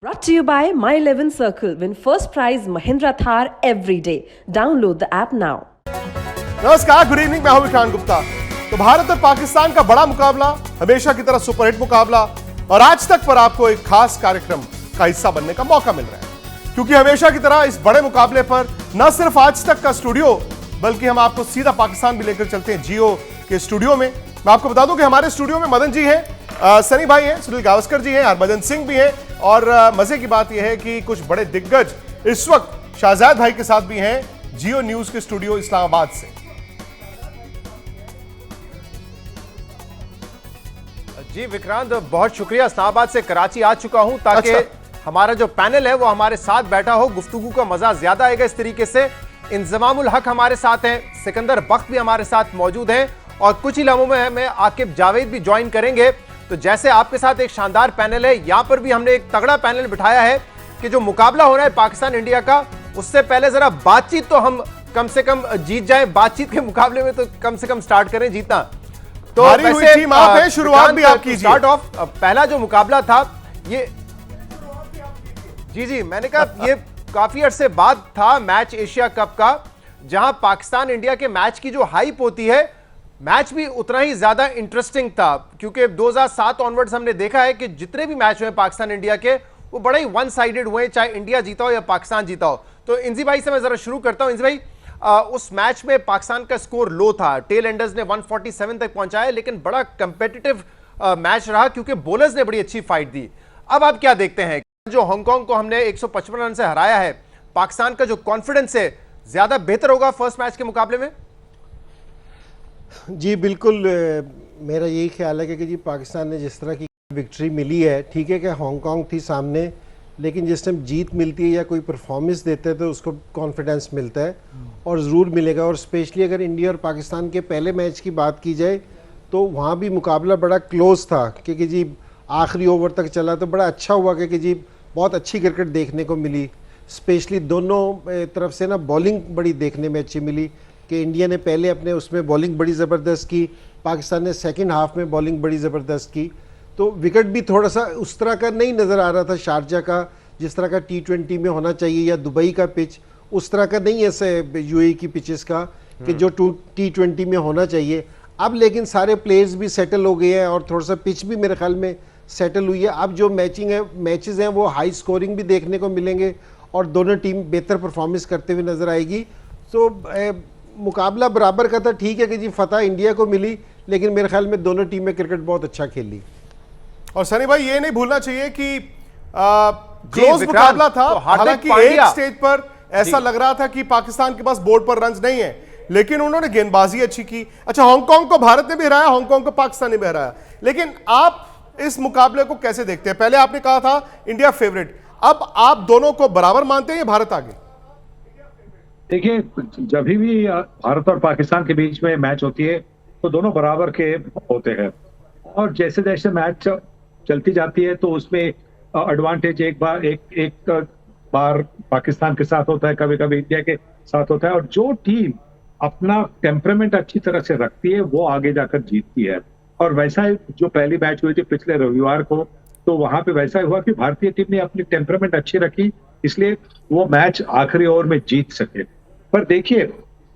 Brought to you by My 11 Circle. Win first prize Mahindra Thar every day. Download the app now. नमस्कार, good evening. मैं हूं विक्रांत गुप्ता। तो भारत और पाकिस्तान का बड़ा मुकाबला, हमेशा की तरह सुपरहिट मुकाबला, और आज तक पर आपको एक खास कार्यक्रम का हिस्सा बनने का मौका मिल रहा है, क्योंकि हमेशा की तरह इस बड़े मुकाबले पर न सिर्फ आज तक का स्टूडियो, बल्कि हम आपको सीधा पाकिस्तान भी लेकर चलते हैं जियो के स्टूडियो में। मैं आपको बता दूं कि हमारे स्टूडियो में मदन जी हैं, सनी भाई हैं, सुनील गावस्कर जी हैं, हरभजन सिंह भी हैं, और मजे की बात यह है कि कुछ बड़े दिग्गज इस वक्त शाहजाद भाई के साथ भी हैं जियो न्यूज के स्टूडियो इस्लामाबाद से। जी विक्रांत, बहुत शुक्रिया। इस्लामाबाद से कराची आ चुका हूं ताकि हमारा जो पैनल है वो हमारे साथ बैठा हो, गुफ्तगू का मजा ज्यादा आएगा इस तरीके से। इंजमामुल हक हमारे साथ हैं, सिकंदर बख्त भी हमारे साथ मौजूद हैं, और कुछ ही लम्हों में हमें आकिब जावेद भी ज्वाइन करेंगे। तो जैसे आपके साथ एक शानदार पैनल है, यहां पर भी हमने एक तगड़ा पैनल बिठाया है कि जो मुकाबला हो रहा है पाकिस्तान इंडिया का, उससे पहले जरा बातचीत तो हम कम से कम जीत जाए। बातचीत के मुकाबले में तो कम से कम स्टार्ट करें जीतना। तो वैसे टीम आप है, शुरुआत भी आप कीजिए। स्टार्ट ऑफ पहला जो मुकाबला था ये जी मैंने कहा ये काफी अरसे बाद था मैच एशिया कप का, जहां पाकिस्तान इंडिया के मैच की जो हाइप होती है, मैच भी उतना ही ज्यादा इंटरेस्टिंग था, क्योंकि 2007 ऑनवर्ड्स हमने देखा है कि जितने भी मैच हुए पाकिस्तान इंडिया के वो बड़े ही वन साइडेड हुए, चाहे इंडिया जीता हो या पाकिस्तान जीता हो। तो इंजी भाई से मैं जरा शुरू करता हूं। इंजी भाई, उस मैच में पाकिस्तान का स्कोर लो था, टेल एंडर्स ने 147 तक पहुंचाया, लेकिन बड़ा कंपेटिटिव मैच रहा क्योंकि बॉलर्स ने बड़ी अच्छी फाइट दी। अब आप क्या देखते हैं, जो हांगकांग को हमने 155 रन से हराया है, पाकिस्तान का जो कॉन्फिडेंस है ज्यादा बेहतर होगा फर्स्ट मैच के मुकाबले में? जी बिल्कुल, मेरा यही ख्याल है कि जी पाकिस्तान ने जिस तरह की विक्ट्री मिली है, ठीक है कि हांगकांग थी सामने, लेकिन जिस टाइम जीत मिलती है या कोई परफॉर्मेंस देते हैं तो उसको कॉन्फिडेंस मिलता है, और ज़रूर मिलेगा। और स्पेशली अगर इंडिया और पाकिस्तान के पहले मैच की बात की जाए तो वहाँ भी मुकाबला बड़ा क्लोज था, क्योंकि जी आखिरी ओवर तक चला, तो बड़ा अच्छा हुआ कि जी बहुत अच्छी क्रिकेट देखने को मिली। स्पेशली दोनों तरफ से ना बॉलिंग बड़ी देखने में अच्छी मिली, कि इंडिया ने पहले अपने उसमें बॉलिंग बड़ी ज़बरदस्त की, पाकिस्तान ने सेकंड हाफ में बॉलिंग बड़ी ज़बरदस्त की। तो विकेट भी थोड़ा सा उस तरह का नहीं नज़र आ रहा था शारजा का, जिस तरह का T20 में होना चाहिए, या दुबई का पिच उस तरह का नहीं है ऐसे UAE की पिचेस का कि जो T20 में होना चाहिए। अब लेकिन सारे प्लेयर्स भी सेटल हो गए हैं, और थोड़ा सा पिच भी मेरे ख्याल में सेटल हुई है। अब जो मैचेस हैं वो हाई स्कोरिंग भी देखने को मिलेंगे, और दोनों टीम बेहतर परफॉर्मेंस करते हुए नज़र आएगी। तो मुकाबला बराबर का था, ठीक है कि जी फतह इंडिया को मिली, लेकिन मेरे ख्याल में दोनों टीमें क्रिकेट बहुत अच्छा खेली। और सनी भाई, ये नहीं भूलना चाहिए कि क्लोज मुकाबला था, तो हालांकि एक स्टेज पर ऐसा लग रहा था कि पाकिस्तान के पास बोर्ड पर रन्स नहीं है, लेकिन उन्होंने गेंदबाजी अच्छी की। अच्छा, हांगकांग को भारत ने भी हराया, हांगकांग को पाकिस्तान ने भी हराया, लेकिन आप इस मुकाबले को कैसे देखते हैं? पहले आपने कहा था इंडिया फेवरेट, अब आप दोनों को बराबर मानते हैं या भारत आगे? देखिए, जब भी भारत और पाकिस्तान के बीच में मैच होती है तो दोनों बराबर के होते हैं, और जैसे जैसे मैच चलती जाती है तो उसमें एडवांटेज एक बार पाकिस्तान के साथ होता है, कभी कभी इंडिया के साथ होता है, और जो टीम अपना टेम्परामेंट अच्छी तरह से रखती है वो आगे जाकर जीतती है। और वैसा ही जो पहली मैच हुई थी पिछले रविवार को, तो वहां पे वैसा हुआ कि भारतीय टीम ने अपनी टेम्परामेंट अच्छी रखी, इसलिए वो मैच आखिरी ओवर में जीत सके। पर देखिए,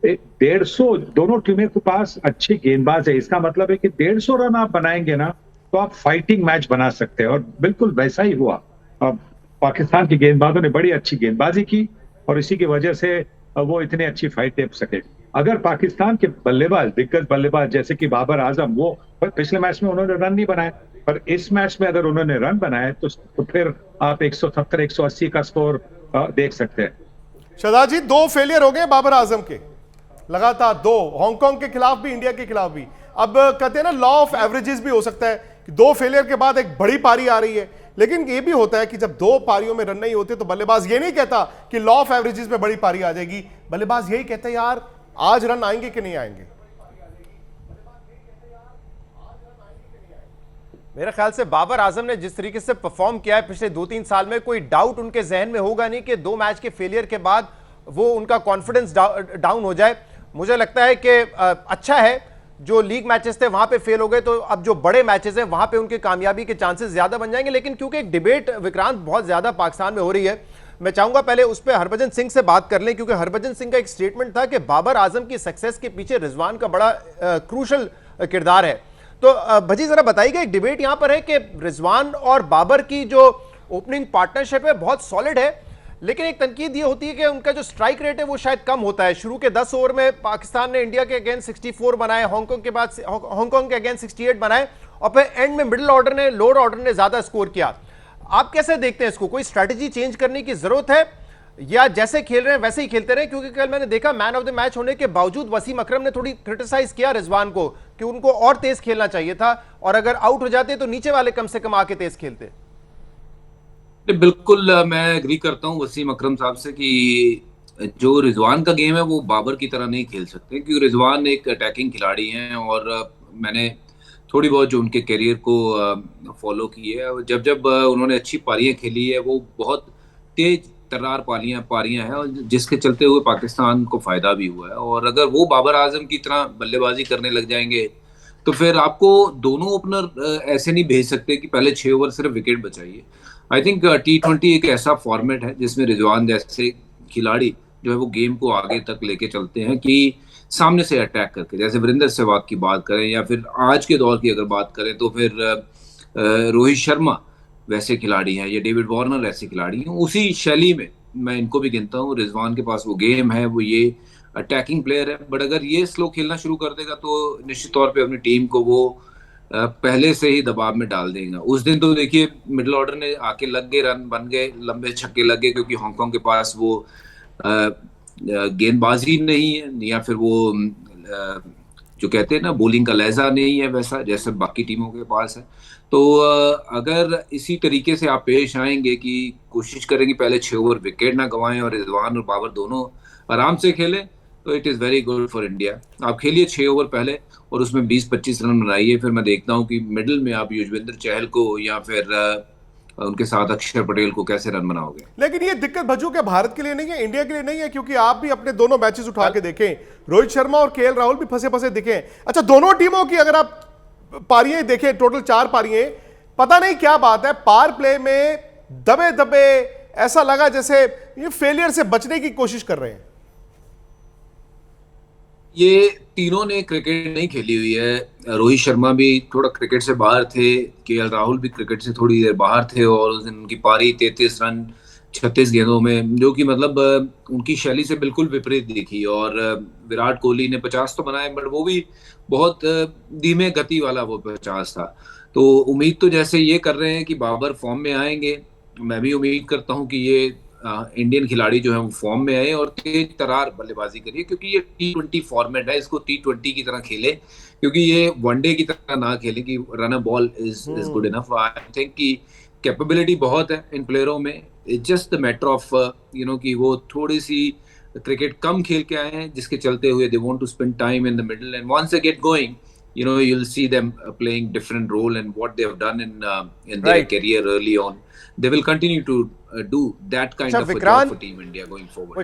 150 दोनों टीमों के पास अच्छे गेंदबाज है, इसका मतलब है कि 150 रन आप बनाएंगे ना तो आप फाइटिंग मैच बना सकते हैं, और बिल्कुल वैसा ही हुआ। पाकिस्तान के गेंदबाजों ने बड़ी अच्छी गेंदबाजी की, और इसी की वजह से वो इतनी अच्छी फाइट दे सके। अगर पाकिस्तान के बल्लेबाज, दिग्गज बल्लेबाज जैसे कि बाबर आजम, वो पिछले मैच में उन्होंने रन नहीं बनाए, पर इस मैच में अगर उन्होंने रन बनाए तो फिर आप 170-180 का स्कोर देख सकते हैं। शहजाद जी, 2 फेलियर हो गए बाबर आजम के, लगातार 2, हांगकांग के खिलाफ भी, इंडिया के खिलाफ भी। अब कहते हैं ना, लॉ ऑफ एवरेजेस भी हो सकता है कि 2 फेलियर के बाद एक बड़ी पारी आ रही है, लेकिन ये भी होता है कि जब 2 पारियों में रन नहीं होते तो बल्लेबाज ये नहीं कहता कि लॉ ऑफ एवरेजेस में बड़ी पारी आ जाएगी, बल्लेबाज यही कहता है यार आज रन आएंगे कि नहीं आएंगे। मेरे ख्याल से बाबर आजम ने जिस तरीके से परफॉर्म किया है पिछले 2-3 साल में, कोई डाउट उनके जहन में होगा नहीं कि 2 मैच के फेलियर के बाद वो उनका कॉन्फिडेंस डाउन हो जाए। मुझे लगता है कि अच्छा है जो लीग मैचेस थे वहां पे फेल हो गए, तो अब जो बड़े मैचेस हैं वहां पे उनके कामयाबी के चांसेस ज्यादा बन जाएंगे। लेकिन क्योंकि एक डिबेट विक्रांत बहुत ज्यादा पाकिस्तान में हो रही है, मैं चाहूंगा पहले उस पर हरभजन सिंह से बात कर लें, क्योंकि हरभजन सिंह का एक स्टेटमेंट था कि बाबर आजम की सक्सेस के पीछे रिजवान का बड़ा क्रूशल किरदार है। तो भजी जरा बताइएगा, एक डिबेट यहां पर है कि रिजवान और बाबर की जो ओपनिंग पार्टनरशिप है बहुत सॉलिड है, लेकिन एक तनकीद ये होती है कि उनका जो स्ट्राइक रेट है वो शायद कम होता है। शुरू के 10 ओवर में पाकिस्तान ने इंडिया के अगेंस्ट 64 बनाए, हांगकांग के अगेंस्ट 68 बनाए, और फिर एंड में मिडिल ऑर्डर ने, लोअर ऑर्डर ने ज्यादा स्कोर किया। आप कैसे देखते हैं इसको? कोई स्ट्रैटेजी चेंज करने की जरूरत है या जैसे खेल रहे हैं वैसे ही खेलते रहे? क्योंकि कल मैंने देखा मैन ऑफ द मैच होने के बावजूद वसीम अकरम ने थोड़ी क्रिटिसाइज किया रिजवान को कि उनको और तेज खेलना चाहिए था, और अगर आउट हो जाते तो नीचे वाले कम से कम आके तेज खेलते। बिल्कुल मैं एग्री करता हूं वसीम अकरम साहब से कि जो रिजवान का गेम है वो बाबर की तरह नहीं खेल सकते, क्योंकि रिजवान एक अटैकिंग खिलाड़ी हैं और मैंने थोड़ी बहुत जो उनके करियर को फॉलो की है, जब जब उन्होंने अच्छी पारियां खेली है वो बहुत तेज तर्रार पारियां हैं, और जिसके चलते हुए पाकिस्तान को फायदा भी हुआ है। और अगर वो बाबर आजम की तरह बल्लेबाजी करने लग जाएंगे तो फिर आपको दोनों ओपनर ऐसे नहीं भेज सकते कि पहले 6 ओवर सिर्फ विकेट बचाइए। आई थिंक T20 एक ऐसा फॉर्मेट है जिसमें रिजवान जैसे खिलाड़ी जो है वो गेम को आगे तक लेके चलते हैं कि सामने से अटैक करके, जैसे वीरेंद्र सहवाग की बात करें या फिर आज के दौर की अगर बात करें तो फिर रोहित शर्मा वैसे खिलाड़ी हैं या डेविड वार्नर ऐसे खिलाड़ी हैं, उसी शैली में मैं इनको भी गिनता हूँ। रिजवान के पास वो गेम है, वो ये अटैकिंग प्लेयर है, बट अगर ये स्लो खेलना शुरू कर देगा तो निश्चित तौर पे अपनी टीम को वो पहले से ही दबाव में डाल देगा। उस दिन तो देखिए मिडिल ऑर्डर ने आके लग गए, रन बन गए, लंबे छक्के लग गए, क्योंकि हांगकांग के पास वो गेंदबाजी नहीं है या फिर वो जो कहते हैं ना बॉलिंग का लहजा नहीं है वैसा जैसे बाकी टीमों के पास है। तो अगर इसी तरीके से आप पेश आएंगे कि कोशिश करेंगे पहले 6 ओवर विकेट ना गंवाएं और रिजवान और बाबर दोनों आराम से खेलें, तो it is very good for India. आप खेलिए 6 ओवर पहले और उसमें 20-25 रन बनाइए, फिर मैं देखता हूँ कि मिडिल में आप युजवेंद्र चहल को या फिर उनके साथ अक्षर पटेल को कैसे रन बनाओगे। लेकिन ये दिक्कत भज्जू के भारत के लिए नहीं है, इंडिया के लिए नहीं है, क्योंकि आप भी अपने दोनों मैचेस उठा के देखें, रोहित शर्मा और KL राहुल भी फंसे फंसे दिखे। अच्छा, दोनों टीमों की अगर आप पारियां देखें, टोटल 4 पारियां, पता नहीं क्या बात है, पावर प्ले में दबे दबे ऐसा लगा जैसे ये फेलियर से बचने की कोशिश कर रहे हैं। ये तीनों ने क्रिकेट नहीं खेली हुई है। रोहित शर्मा भी थोड़ा क्रिकेट से बाहर थे, KL राहुल भी क्रिकेट से थोड़ी देर बाहर थे, और उस दिन उनकी पारी 33 रन 36 गेंदों में, जो कि मतलब उनकी शैली से बिल्कुल विपरीत दिखी। और विराट कोहली ने 50 तो बनाए, बट वो भी बहुत धीमे गति वाला वो 50 था। तो उम्मीद तो जैसे ये कर रहे हैं कि बाबर फॉर्म में आएंगे, मैं भी उम्मीद करता हूँ कि ये इंडियन खिलाड़ी जो है वो फॉर्म में आए और तेज तरार बल्लेबाजी करिए, क्योंकि ये T20 फॉर्मेट है, इसको T20 की तरह खेले, क्योंकि ये वनडे की तरह ना खेले कि run a ball is good enough. I think कि कैपेबिलिटी बहुत है इन प्लेयरों में, it's just the matter of कि वो थोड़ी सी क्रिकेट कम खेल के आए हैं, जिसके चलते हुए they want to spend time in the middle, and once they get going you'll see them playing different role, and what they have done in their career early on, they will continue to do that kind of a job for Team India going forward.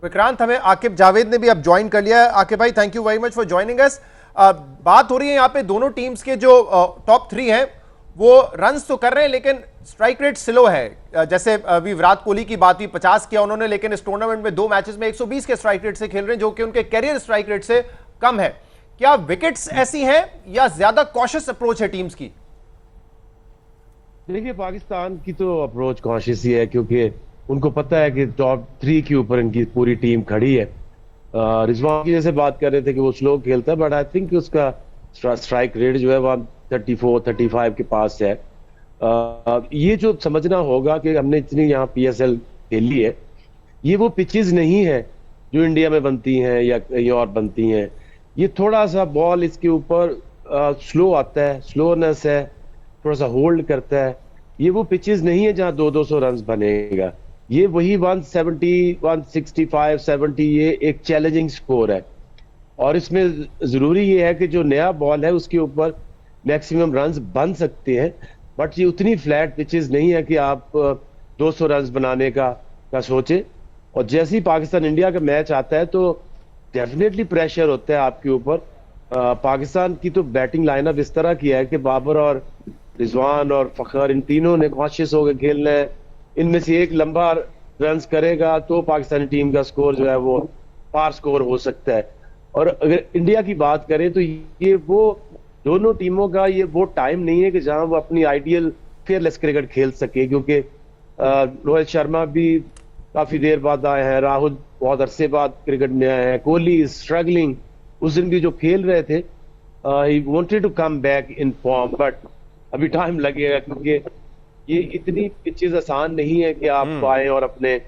Vikrant हमें आकिब जावेद ने भी अब join कर लिया है। आकिब भाई, thank you very much for joining us. बात हो रही है यहाँ पे दोनों टीम्स के जो टॉप 3 हैं वो रन्स तो कर रहे हैं, लेकिन स्ट्राइक रेट स्लो है। जैसे अभी विराट कोहली की बात हुई, 50 किया उन्होंने, लेकिन इस टूर्नामेंट में 2 मैचेस में 120 के स्ट्राइक रेट से खेल रहे हैं, जो कि उनके कैरियर स्ट्राइक रेट से कम है। क्या विकेट्स ऐसी हैं या ज्यादा कॉशियस अप्रोच है टीम्स की? देखिए, पाकिस्तान की तो अप्रोच कॉशियस ही है, क्योंकि उनको पता है कि टॉप 3 के ऊपर इनकी पूरी टीम खड़ी है। रिजवान की जैसे बात कर रहे थे कि वो स्लो खेलता है, बट आई थिंक उसका स्ट्राइक रेट जो है वह 34-35 के पास है। ये जो समझना होगा कि हमने इतनी यहाँ PSL खेली है, ये वो पिचेस नहीं है जो इंडिया में बनती हैं या कहीं और बनती हैं। ये थोड़ा सा बॉल इसके ऊपर स्लो आता है, स्लोनेस है, थोड़ा सा होल्ड करता है। ये वो पिचेस नहीं है जहाँ 200-200 रन बनेगा। ये वही 170, 165, 70 ये एक चैलेंजिंग स्कोर है, और इसमें जरूरी ये है कि जो नया बॉल है उसके ऊपर मैक्सिमम रन्स बन सकते हैं, बट ये उतनी फ्लैट पिचेस नहीं है कि आप 200 रन्स बनाने का सोचे। और जैसे ही पाकिस्तान इंडिया का मैच आता है तो डेफिनेटली प्रेशर होता है आपके ऊपर। पाकिस्तान की तो बैटिंग लाइनअप इस तरह की है कि बाबर और रिजवान और फखर इन तीनों ने कॉन्शियस होकर खेलना है। इनमें से एक लंबा रन्स करेगा तो पाकिस्तानी टीम का स्कोर जो है वो पार स्कोर हो सकता है। और अगर इंडिया की बात करें तो ये वो दोनों टीमों का ये वो टाइम नहीं है कि जहां वो अपनी आइडियल फेयरलेस क्रिकेट खेल सके, क्योंकि रोहित शर्मा भी काफी देर बाद आए हैं, राहुल बहुत अरसे बाद क्रिकेट में आए हैं, कोहली इज स्ट्रगलिंग। उस दिन भी जो खेल रहे थे he wanted to come back in form, but अभी टाइम लगेगा क्योंकि ये इतनी पिचेस आसान नहीं है कि आप आए और अपने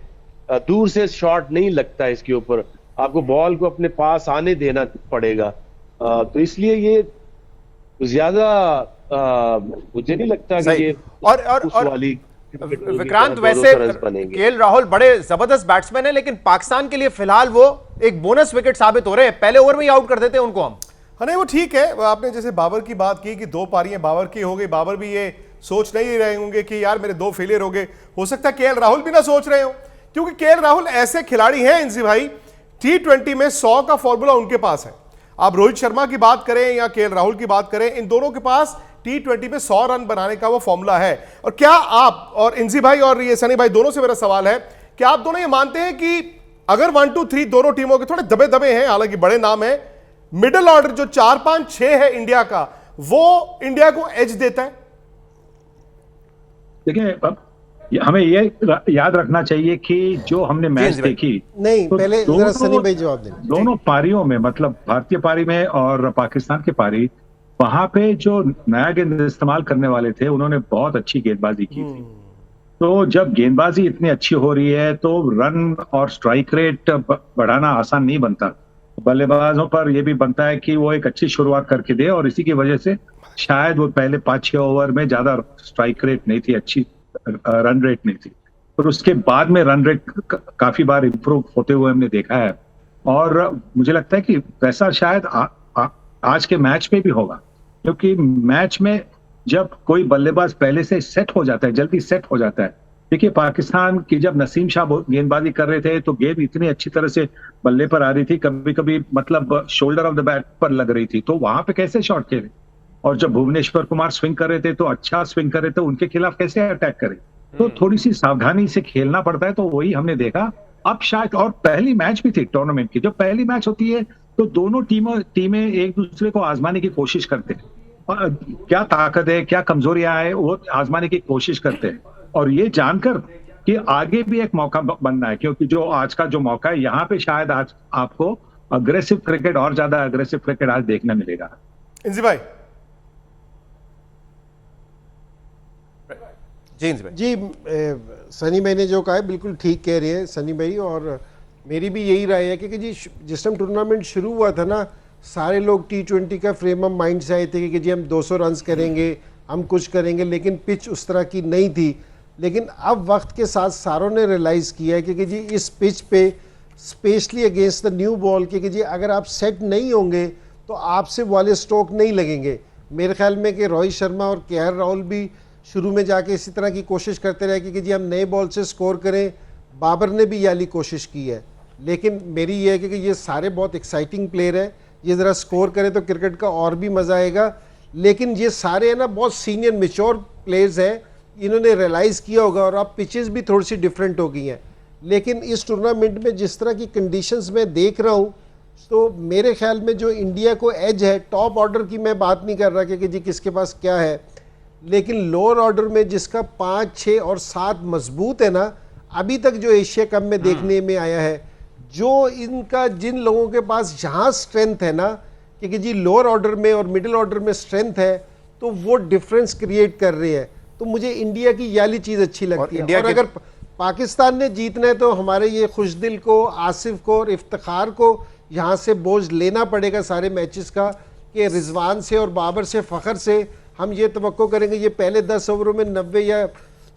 दूर से शॉट नहीं लगता इसके ऊपर, आपको बॉल को अपने पास आने देना पड़ेगा। तो इसलिए ये ज्यादा मुझे नहीं लगता कि ये और वाली विक्रांत, वैसे केएल राहुल बड़े जबरदस्त बैट्समैन है, लेकिन पाकिस्तान के लिए फिलहाल वो एक बोनस विकेट साबित हो रहे हैं। पहले ओवर में ही आउट कर देते हैं उनको हम। हाँ नहीं, वो ठीक है। आपने जैसे बाबर की बात की कि 2 पारियां बाबर की हो गई, बाबर भी ये सोच नहीं रहे होंगे कि यार मेरे 2 फेलियर हो गए। हो सकता है केएल राहुल भी ना सोच रहे हो, क्योंकि केएल राहुल ऐसे खिलाड़ी हैं इंजी भाई, T20 में 100 का फॉर्मूला उनके पास है। आप रोहित शर्मा की बात करें या केएल राहुल की बात करें, इन दोनों के पास T20 में 100 रन बनाने का वो फॉर्मूला है। और क्या आप और इंजी भाई और ये सनी भाई दोनों से मेरा सवाल है, क्या आप दोनों ये मानते हैं कि अगर 1, 2, 3 दोनों टीमों के थोड़े दबे दबे हैं, हालांकि बड़े नाम है, मिडिल ऑर्डर जो 4, 5, 6 है इंडिया का, वो इंडिया को एज देता है? देखिए, हमें ये याद रखना चाहिए कि जो हमने मैच देखी, नहीं तो पहले जरा सनी भाई जवाब दें। दोनों पारियों में, मतलब भारतीय पारी में और पाकिस्तान की पारी, वहां पे जो नया गेंद इस्तेमाल करने वाले थे उन्होंने बहुत अच्छी गेंदबाजी की थी। तो जब गेंदबाजी इतनी अच्छी हो रही है तो रन और स्ट्राइक रेट बढ़ाना आसान नहीं बनता। बल्लेबाजों पर यह भी बनता है कि वो एक अच्छी शुरुआत करके दे, और इसी की वजह से शायद वो पहले 5-6 ओवर में ज्यादा स्ट्राइक रेट नहीं थी, अच्छी रन रेट नहीं थी, पर उसके बाद में रन रेट काफी बार इंप्रूव होते हुए हमने देखा है। और मुझे लगता है कि वैसा शायद आज के मैच में भी होगा, क्योंकि मैच में जब कोई बल्लेबाज पहले से सेट हो जाता है, जल्दी सेट हो जाता है। देखिए, पाकिस्तान की जब नसीम शाह गेंदबाजी कर रहे थे तो गेंद इतनी अच्छी तरह से बल्ले पर आ रही थी, कभी कभी मतलब शोल्डर ऑफ द बैट पर लग रही थी, तो वहां पे कैसे शॉट खेले। और जब भुवनेश्वर कुमार स्विंग कर रहे थे तो अच्छा स्विंग कर रहे थे, उनके खिलाफ कैसे अटैक करें। तो थोड़ी सी सावधानी से खेलना पड़ता है, तो वही हमने देखा। अब शायद, और पहली मैच भी थी टूर्नामेंट की, जब पहली मैच होती है तो दोनों टीमें एक दूसरे को आजमाने की कोशिश करते हैं, और क्या ताकत है, क्या कमजोरियां है, वो आजमाने की कोशिश करते हैं। और ये जानकर कि आगे भी एक मौका बनना है, क्योंकि जो आज का जो मौका है, यहाँ पे शायद आज आपको अग्रेसिव क्रिकेट, और ज्यादा अग्रेसिव क्रिकेट आज देखने मिलेगा। इंजी भाई जी, सनी भाई ने जो कहा है बिल्कुल ठीक कह रहे हैं सनी भाई, और मेरी भी यही राय है कि जी जिस टाइम टूर्नामेंट शुरू हुआ था ना, सारे लोग T20 का फ्रेम ऑफ माइंड से आए थे कि जी हम 200 रन करेंगे, हम कुछ करेंगे, लेकिन पिच उस तरह की नहीं थी। लेकिन अब वक्त के साथ सारों ने रियलाइज़ किया है कि जी इस पिच पे specially against the new ball कि जी अगर आप सेट नहीं होंगे तो आपसे वाले स्ट्रोक नहीं लगेंगे। मेरे ख्याल में कि रोहित शर्मा और केएल राहुल भी शुरू में जाके इसी तरह की कोशिश करते रहे कि जी हम नए बॉल से स्कोर करें। बाबर ने भी याली कोशिश की है, लेकिन मेरी ये है कि ये सारे बहुत एक्साइटिंग प्लेयर है, ये ज़रा स्कोर करें तो क्रिकेट का और भी मज़ा आएगा। लेकिन ये सारे है ना बहुत सीनियर मैच्योर प्लेयर्स हैं, इन्होंने रियलाइज़ किया होगा, और अब पिचेस भी थोड़ी सी डिफरेंट हो गई हैं। लेकिन इस टूर्नामेंट में जिस तरह की कंडीशंस में देख रहा हूँ, तो मेरे ख्याल में जो इंडिया को एज है, टॉप ऑर्डर की मैं बात नहीं कर रहा कि जी किसके पास क्या है, लेकिन लोअर ऑर्डर में जिसका 5, 6 और 7 मजबूत है ना, अभी तक जो एशिया कप में देखने में आया है, जो इनका जिन लोगों के पास जहाँ स्ट्रेंथ है ना, क्योंकि जी लोअर ऑर्डर में और मिडिल ऑर्डर में स्ट्रेंथ है, तो वो डिफरेंस क्रिएट कर रहे हैं। तो मुझे इंडिया की ये वाली चीज़ अच्छी लगती है। और अगर पाकिस्तान ने जीतना है तो हमारे ये खुशदिल को, आसिफ को और इफ्तिखार को यहाँ से बोझ लेना पड़ेगा सारे मैचेस का, कि रिजवान से और बाबर से, फ़खर से हम ये तवक्को करेंगे ये पहले 10 ओवरों में 90 या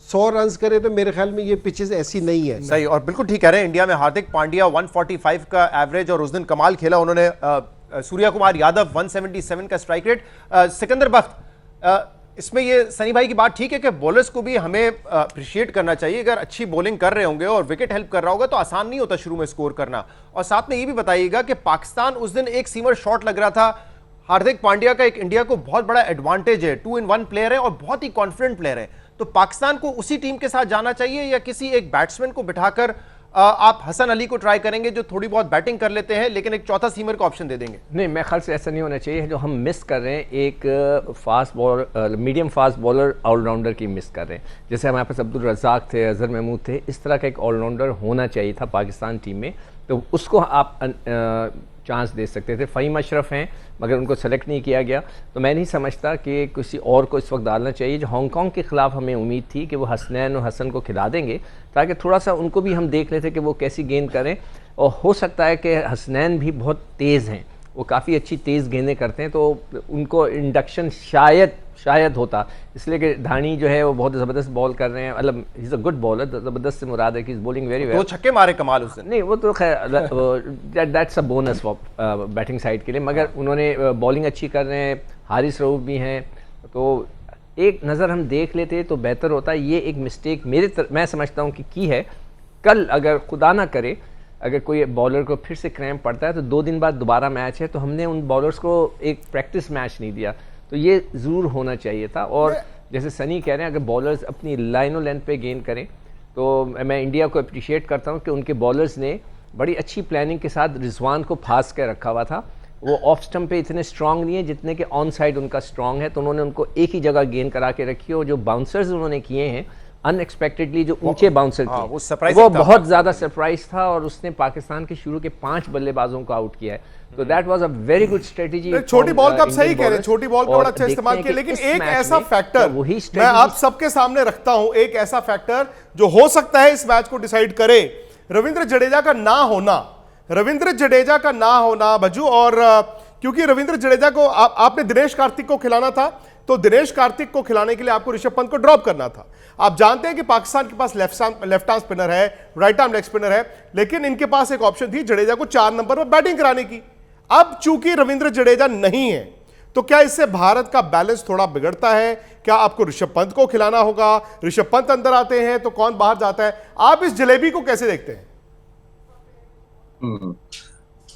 100 रन करे, तो मेरे ख्याल में ये पिचेस ऐसी नहीं है। सही, और बिल्कुल ठीक कह रहे हैं। इंडिया में हार्दिक पांड्या 145 का एवरेज, और उस दिन कमाल खेला उन्होंने। सूर्या कुमार यादव 177 का स्ट्राइक रेट। सिकंदर बख्त, इसमें ये सनी भाई की बात ठीक है कि बॉलर्स को भी हमें अप्रिशिएट करना चाहिए। अगर अच्छी बॉलिंग कर रहे होंगे और विकेट हेल्प कर रहा होगा तो आसान नहीं होता शुरू में स्कोर करना। और साथ में ये भी बताइएगा कि पाकिस्तान उस दिन एक सीमर शॉट लग रहा था, हार्दिक पांड्या का एक इंडिया को बहुत बड़ा एडवांटेज है, 2-in-1 प्लेयर है और बहुत ही कॉन्फिडेंट प्लेयर है। तो पाकिस्तान को उसी टीम के साथ जाना चाहिए या किसी एक बैट्समैन को बिठाकर आप हसन अली को ट्राई करेंगे जो थोड़ी बहुत बैटिंग कर लेते हैं लेकिन एक चौथा सीमर का ऑप्शन दे देंगे? नहीं, मैं ख्याल से ऐसा नहीं होना चाहिए। जो हम मिस कर रहे हैं एक fast bowler, medium fast bowler allrounder की मिस कर रहे हैं। जैसे हमारे पास अब्दुल रज़ाक थे, अजहर महमूद थे, इस तरह का एक ऑलराउंडर होना चाहिए था पाकिस्तान टीम में, तो उसको आप चांस दे सकते थे। फ़हीम अशरफ हैं मगर उनको सेलेक्ट नहीं किया गया, तो मैं नहीं समझता कि किसी और को इस वक्त डालना चाहिए। जो हांगकांग के ख़िलाफ़ हमें उम्मीद थी कि वो हसनैन और हसन को खिला देंगे ताकि थोड़ा सा उनको भी हम देख लेते कि वो कैसी गेंद करें। और हो सकता है कि हसनैन भी बहुत तेज़ हैं, वो काफ़ी अच्छी तेज़ गेंदें करते हैं, तो उनको इंडक्शन शायद होता, इसलिए कि धानी जो है वो बहुत ज़बरदस्त बॉल कर रहे हैं। मतलब he is a good bowler, ज़बरदस्त से मुराद है कि इज़ बॉलिंग वेरी वेल। 2 छक्के मारे कमाल उस दिन। नहीं, वो तो खैर that's a bonus for batting side के लिए, मगर उन्होंने बॉलिंग अच्छी कर रहे हैं, हारिस रऊफ भी हैं, तो एक नज़र हम देख लेते तो बेहतर होता। ये एक मिस्टेक मैं समझता हूँ कि की है। कल अगर खुदा ना करे अगर कोई बॉलर को फिर से क्रैम्प पड़ता है तो 2 दिन बाद दोबारा मैच है, तो हमने उन बॉलर्स को एक प्रैक्टिस मैच नहीं दिया, तो ये ज़रूर होना चाहिए था। और जैसे सनी कह रहे हैं अगर बॉलर्स अपनी लाइनों लेंथ पे गेंद करें तो मैं इंडिया को अप्रिशिएट करता हूँ कि उनके बॉलर्स ने बड़ी अच्छी प्लानिंग के साथ रिजवान को फांस कर रखा हुआ था। वो ऑफ स्टंप पे इतने स्ट्रांग नहीं है जितने कि ऑन साइड उनका स्ट्रांग है, तो उन्होंने उनको एक ही जगह गेंद करा के रखी। और जो बाउंसर्स उन्होंने किए हैं अनएक्सपेक्टेडली, जो ऊंचे बाउंसर थे, वो बहुत ज़्यादा सरप्राइज था और उसने पाकिस्तान के शुरू के 5 बल्लेबाजों को आउट किया है। तो that was a very good strategy. छोटी बॉल का आप सही कह रहे हैं, छोटी बॉल का बड़ा अच्छा इस्तेमाल किया, लेकिन एक ऐसा फैक्टर मैं आप सबके सामने रखता हूं, एक ऐसा फैक्टर जो हो सकता है इस मैच को डिसाइड करे, रविंद्र जडेजा का ना होना। रविंद्र जडेजा का ना होना भज्जू, और क्योंकि रविंद्र जडेजा को आपने दिनेश कार्तिक को खिलाना था, तो दिनेश कार्तिक को खिलाने के लिए आपको ऋषभ पंत को ड्रॉप करना था। आप जानते हैं कि पाकिस्तान के पास लेफ्ट आर्म स्पिनर है, राइट आर्म लेग स्पिनर है, लेकिन इनके पास एक ऑप्शन थी जडेजा को 4 नंबर पर बैटिंग कराने की। अब चूंकि रविंद्र जडेजा नहीं है तो क्या इससे भारत का बैलेंस थोड़ा बिगड़ता है? क्या आपको ऋषभ पंत को खिलाना होगा? ऋषभ पंत अंदर आते हैं तो कौन बाहर जाता है? आप इस जलेबी को कैसे देखते हैं?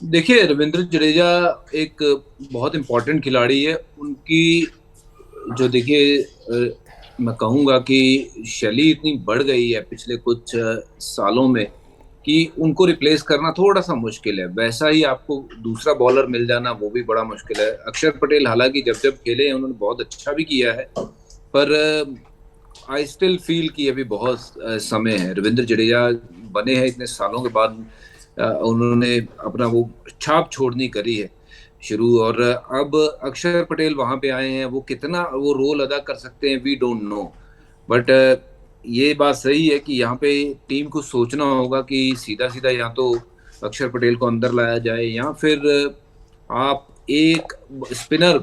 देखिए, रविंद्र जडेजा एक बहुत इंपॉर्टेंट खिलाड़ी है। उनकी जो देखिए मैं कहूँगा कि शैली इतनी बढ़ गई है पिछले कुछ सालों में कि उनको रिप्लेस करना थोड़ा सा मुश्किल है। वैसा ही आपको दूसरा बॉलर मिल जाना वो भी बड़ा मुश्किल है। अक्षर पटेल हालांकि जब खेले हैं उन्होंने बहुत अच्छा भी किया है, पर आई स्टिल फील कि अभी बहुत समय है। रविंद्र जडेजा बने हैं इतने सालों के बाद, उन्होंने अपना वो छाप छोड़नी करी है शुरू, और अब अक्षर पटेल वहां पे आए हैं, वो कितना वो रोल अदा कर सकते हैं वी डोंट नो। बट ये बात सही है कि यहाँ पे टीम को सोचना होगा कि सीधा सीधा या तो अक्षर पटेल को अंदर लाया जाए या फिर आप एक स्पिनर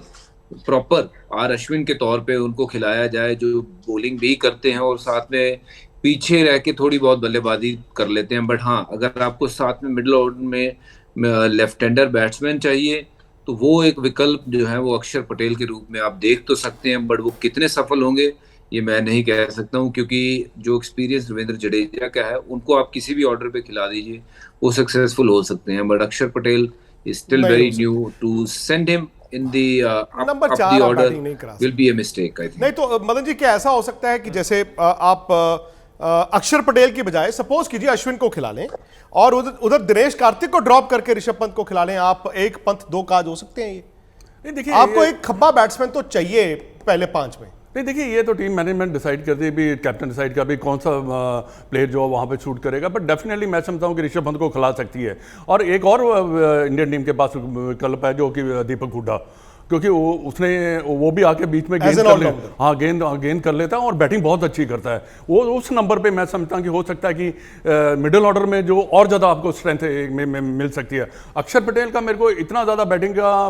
प्रॉपर आर अश्विन के तौर पे उनको खिलाया जाए, जो बॉलिंग भी करते हैं और साथ में पीछे रह के थोड़ी बहुत बल्लेबाजी कर लेते हैं। बट हाँ, अगर आपको साथ में मिडिल ऑर्डर में लेफ्ट हैंडर बैट्समैन चाहिए तो वो एक विकल्प जो है वो अक्षर पटेल के रूप में आप देख तो सकते हैं, बट वो कितने सफल होंगे ये मैं नहीं कह सकता हूँ, क्योंकि जो एक्सपीरियंस रविंद्र जडेजा का है उनको आप किसी भी ऑर्डर पे खिला दीजिए वो सक्सेसफुल हो सकते हैं। But Akshar Patel is still very new, to send him in the number up 4 the order will be a mistake, I think. नहीं तो मदन जी, क्या ऐसा हो सकता है कि जैसे आप अक्षर पटेल की बजाय सपोज कीजिए अश्विन को खिला लें और उधर दिनेश कार्तिक को ड्रॉप करके ऋषभ पंत को खिला लें, आप एक पंथ 2 काज हो सकते हैं ये? नहीं देखिए, आपको एक खब्बा बैट्समैन तो चाहिए पहले 5 में। नहीं देखिए, ये तो टीम मैनेजमेंट डिसाइड करती है, भी कैप्टन डिसाइड कर भी कौन सा प्लेयर जो वहाँ पे शूट करेगा। बट डेफिनेटली मैं समझता हूँ कि ऋषभ पंत को खिला सकती है। और एक और इंडियन टीम के पास विकल्प है जो कि दीपक हुड्डा, क्योंकि वो भी आके बीच में गेंद कर लेता है और बैटिंग बहुत अच्छी करता है। वो उस नंबर पे मैं समझता हूँ कि हो सकता है कि मिडिल ऑर्डर में जो और ज़्यादा आपको स्ट्रेंथ में मिल सकती है। अक्षर पटेल का मेरे को इतना ज़्यादा बैटिंग का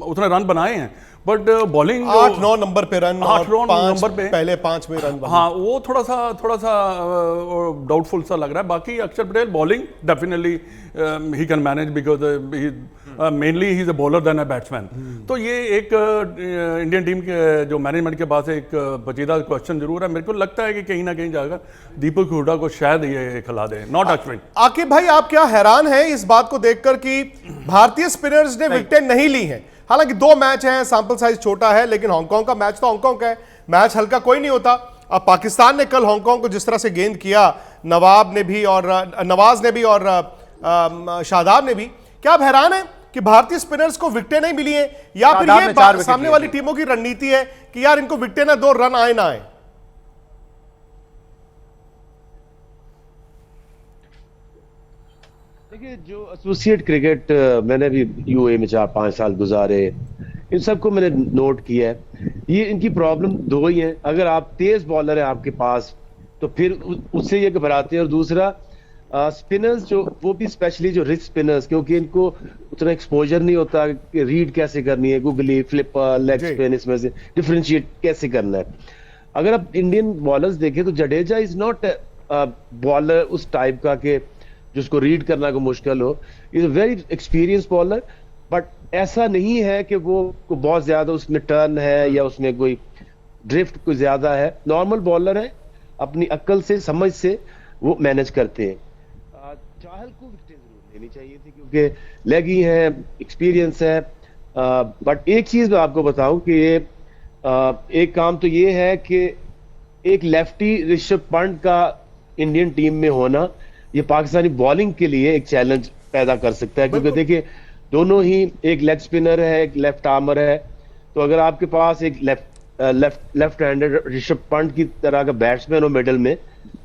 उतने रन बनाए हैं, बट बॉलिंग 8-9 नंबर पे रन, 8-9 नंबर पे पहले 5 में रन, हाँ वो थोड़ा सा डाउटफुल सा लग रहा है। बाकी अक्षर Patel bowling definitely he can manage because mainly he is a bowler then a batsman. तो ये एक इंडियन टीम के जो मैनेजमेंट के पास एक पेचीदा क्वेश्चन जरूर है। मेरे को लगता है कि कहीं ना कहीं जाकर दीपक हुडा को शायद ये खिला दे, नॉट अश्विन। आकिब भाई, आप क्या हैरान हैं इस बात को देखकर कि भारतीय स्पिनर्स ने विकेटें नहीं ली हैं? हालांकि 2 मैच हैं, सैंपल साइज छोटा है, लेकिन हांगकांग का मैच तो हांगकांग का है, मैच हल्का कोई नहीं होता। अब पाकिस्तान ने कल हांगकांग को जिस तरह से गेंद किया, नवाज ने भी और शादाब ने भी, क्या आप हैरान हैं कि भारतीय स्पिनर्स को विकेटें नहीं मिली हैं? या फिर ये सामने वाली टीमों की रणनीति है कि यार इनको विकेटें ना दो, रन आए ना आए? देखिए, जो एसोसिएट क्रिकेट मैंने भी यूए में 4-5 साल गुजारे, इन सबको मैंने नोट किया है। ये इनकी प्रॉब्लम 2 ही है। अगर आप तेज बॉलर है आपके पास तो फिर उससे ये घबराते हैं, और दूसरा स्पिनर्स जो, वो भी स्पेशली जो रिच स्पिनर्स, क्योंकि इनको उतना एक्सपोजर नहीं होता कि रीड कैसे करनी है, गुगली, फ्लिपर, लेग स्पिन, इसमें से डिफरेंशिएट कैसे करना है। अगर आप इंडियन बॉलर्स देखें तो जडेजा इज नॉट बॉलर उस टाइप का कि जिसको रीड करना को मुश्किल हो। Is a very experience bowler, but ऐसा नहीं है कि वो बहुत ज्यादा उसमें टर्न है या उसमें कोई ड्रिफ्ट कोई ज्यादा है। नॉर्मल बॉलर है, अपनी अक्ल से, समझ से वो मैनेज करते हैं। चाहल को विकेट जरूर लेनी चाहिए थी क्योंकि लेगी है, एक्सपीरियंस है, बट एक चीज मैं आपको बताऊं कि ये एक काम तो ये है कि एक लेफ्टी ऋषभ पंत का इंडियन टीम में होना ये पाकिस्तानी बॉलिंग के लिए एक चैलेंज पैदा कर सकता है, क्योंकि देखिए दोनों ही, एक लेग स्पिनर है, एक लेफ्ट आर्मर है। तो अगर आपके पास एक लेफ्ट हैंडेड ऋषभ पंत की तरह का बैट्समैन हो मिडिल में,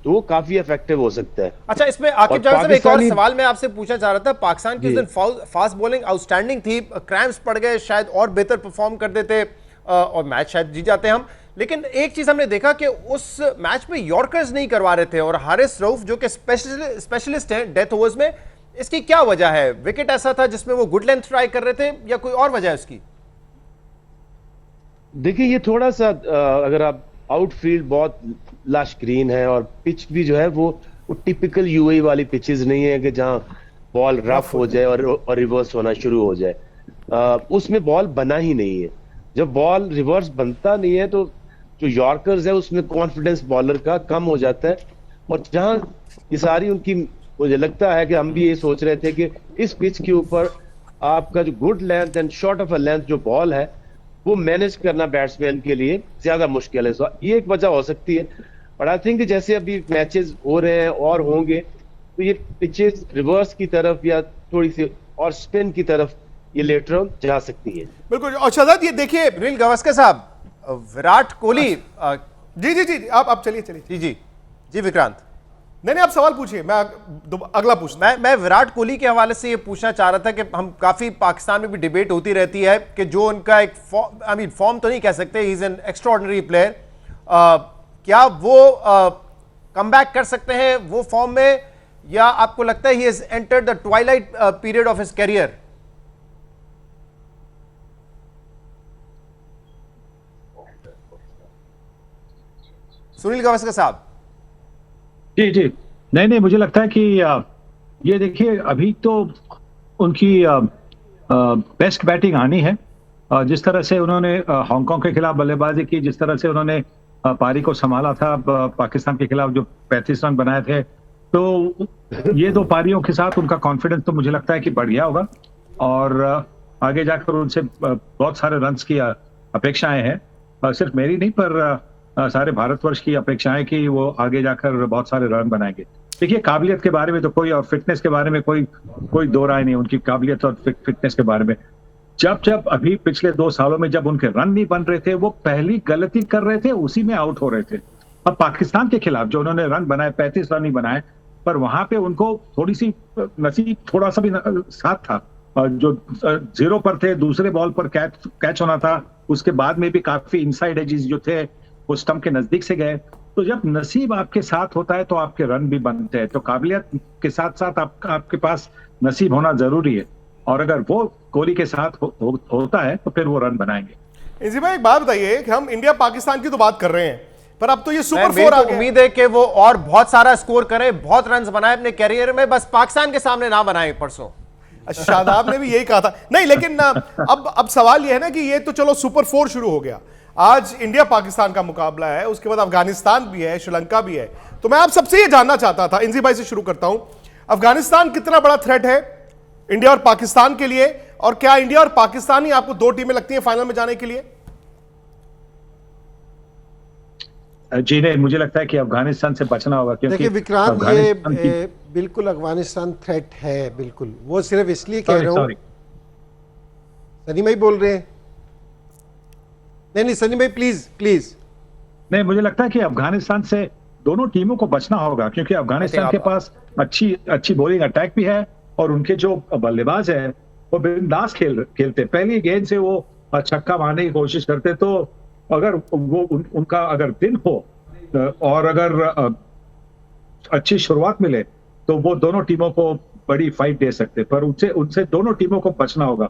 तो वो काफी इफेक्टिव हो सकता है। अच्छा, इसमें आकिब जावेद साहब एक और सवाल मैं आपसे पूछना चाह रहा था। पाकिस्तान की उस दिन फास्ट बॉलिंग आउटस्टैंडिंग थी, क्रैम्प्स पड़ गए, शायद और बेहतर परफॉर्म कर देते और मैच शायद जीत जाते हम। लेकिन एक चीज हमने देखा कि उस मैच में यॉर्कर्स नहीं करवा रहे थे, और हारिस रऊफ जो कि स्पेशलिस्ट हैं डेथ ओवर्स में, इसकी क्या वजह है? विकेट ऐसा था जिसमें वो गुड लेंथ ट्राई कर रहे थे या कोई और वजह है उसकी? देखिए, ये थोड़ा सा अगर आप आउटफील्ड बहुत लश ग्रीन है और पिच भी जो है वो टिपिकल यूएई वाली पिचेस नहीं है कि जहां बॉल रफ हो जाए और रिवर्स होना शुरू हो जाए। उसमें बॉल बना ही नहीं है। जब बॉल रिवर्स बनता नहीं है तो जो यॉर्कर्स है उसमें कॉन्फिडेंस बॉलर का कम हो जाता है। और जहां ये सारी उनकी, मुझे लगता है कि हम भी ये सोच रहे थे कि इस पिच के ऊपर आपका जो good length and short of a length जो बॉल है वो मैनेज करना बैट्समैन के लिए ज्यादा मुश्किल है। तो ये एक वजह हो सकती है, बट आई थिंक जैसे अभी मैचेस हो रहे हैं और होंगे तो ये पिचेस रिवर्स की तरफ या थोड़ी सी और स्पिन की तरफ ये लेटर जा सकती है। बिल्कुल। और शहजाद, ये देखिए सुनील गावस्कर साहब, विराट कोहली, जी आप चलिए जी विक्रांत, नहीं आप सवाल पूछिए, मैं अगला पूछता। मैं विराट कोहली के हवाले से ये पूछना चाह रहा था कि हम काफी पाकिस्तान में भी डिबेट होती रहती है कि जो उनका एक फॉर्म तो नहीं कह सकते, he is an extraordinary player, क्या वो कमबैक कर सकते हैं वो फॉर्म में, या आपको लगता है he has entered the twilight period of his career? Sunil Gavaskar साहब। जी नहीं, मुझे लगता है कि ये देखिए अभी तो उनकी बेस्ट बैटिंग आनी है। जिस तरह से उन्होंने हांगकांग के खिलाफ बल्लेबाजी की, जिस तरह से उन्होंने पारी को संभाला था पाकिस्तान के खिलाफ, जो 35 रन बनाए थे, तो ये 2 पारियों के साथ उनका कॉन्फिडेंस तो मुझे लगता है कि बढ़ गया होगा और आगे जाकर उनसे बहुत सारे रन्स की अपेक्षाएं हैं। सिर्फ मेरी नहीं पर सारे भारतवर्ष की अपेक्षाएं कि वो आगे जाकर बहुत सारे रन बनाएंगे। देखिए, काबिलियत के बारे में तो कोई, और फिटनेस के बारे में कोई दो राय नहीं उनकी काबिलियत और फिटनेस के बारे में। जब अभी पिछले 2 सालों में जब उनके रन नहीं बन रहे थे, वो पहली गलती कर रहे थे, उसी में आउट हो रहे थे। अब पाकिस्तान के खिलाफ जो उन्होंने रन बनाए, 35 रन ही बनाए, पर वहां पे उनको थोड़ी सी नसीब थोड़ा सा भी साथ था। जो 0 पर थे, दूसरे बॉल पर कैच होना था, उसके बाद में भी काफी इनसाइड एजेस जो थे वो स्टंप के नजदीक से गए। तो जब नसीब आपके साथ होता है तो आपके रन भी बनते हैं। तो काबिलियत के साथ साथ आपके पास नसीब होना जरूरी है, और अगर वो कोहली के साथ होता है तो फिर वो रन बनाएंगे। इसी में एक बात बताइए कि हम इंडिया पाकिस्तान की तो बात कर रहे हैं, पर अब तो ये सुपर 4 आ गया। उम्मीद है कि वो और बहुत सारा स्कोर करें, बहुत रन बनाए अपने कैरियर में, बस पाकिस्तान के सामने ना बनाए परसों। शादाब ने भी यही कहा था। नहीं लेकिन अब सवाल यह है ना कि ये तो चलो सुपर 4 शुरू हो गया, आज इंडिया पाकिस्तान का मुकाबला है, उसके बाद अफगानिस्तान भी है, श्रीलंका भी है। तो मैं आप सबसे ये जानना चाहता था, इंजी भाई से शुरू करता हूं, अफगानिस्तान कितना बड़ा थ्रेट है इंडिया और पाकिस्तान के लिए, और क्या इंडिया और पाकिस्तान ही आपको दो टीमें लगती हैं फाइनल में जाने के लिए? जी नहीं, मुझे लगता है कि अफगानिस्तान से बचना होगा, क्योंकि देखिए विक्रांत, ये बिल्कुल अफगानिस्तान थ्रेट है, बिल्कुल। वो सिर्फ इसलिए कह रहा हूं, सनी भाई बोल रहे हैं। नहीं सनी भाई प्लीज। नहीं, मुझे लगता है कि अफगानिस्तान से दोनों टीमों को बचना होगा, क्योंकि अफगानिस्तान के पास अच्छी बॉलिंग अटैक भी है, और उनके जो बल्लेबाज है वो बिंदास खेलते। पहली गेंद से वो छक्का मारने की कोशिश करते। तो अगर वो उनका अगर दिन हो और अगर अच्छी शुरुआत मिले तो वो दोनों टीमों को बड़ी फाइट दे सकते, पर उनसे दोनों टीमों को बचना होगा।